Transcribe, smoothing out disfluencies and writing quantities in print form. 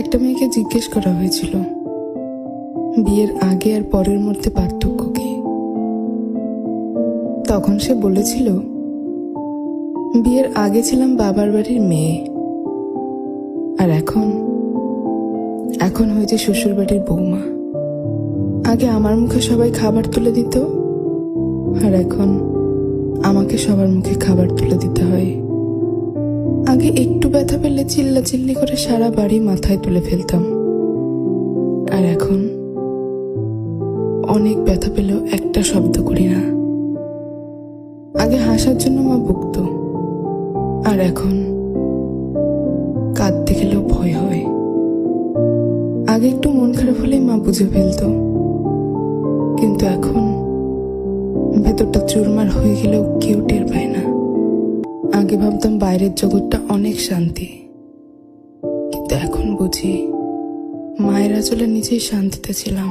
একটা মেয়েকে জিজ্ঞেস করা হয়েছিল বিয়ের আগে আর পরের মধ্যে পার্থক্য কি। তখন সে বলেছিল, বিয়ের আগে ছিলাম বাবার বাড়ির মেয়ে, আর এখন হয়েছে শ্বশুর বাড়ির বৌমা। আগে আমার মুখে সবাই খাবার তুলে দিত, আর এখন আমাকে সবার মুখে খাবার তুলে দিতে হয়। আগে একটু ব্যথা পেলে চিল্লাচিল্লি করে সারা বাড়ি মাথায় তুলে ফেলতাম, আর এখন অনেক ব্যথা পেলেও একটা শব্দ করি না। আগে হাসার জন্য মা বকতো, আর এখন কাঁদতে গেলেও ভয় হয়। আগে একটু মন খারাপ হলেই মা বুঝে ফেলতো, কিন্তু এখন ভেতরটা চুরমার হয়ে গেলেও কেউ টের পায় না। আগে ভাবতাম বাইরের জগৎটা অনেক শান্তি, কিন্তু এখন বুঝি মায়ের আঁচলে নিজেই শান্তিতে ছিলাম।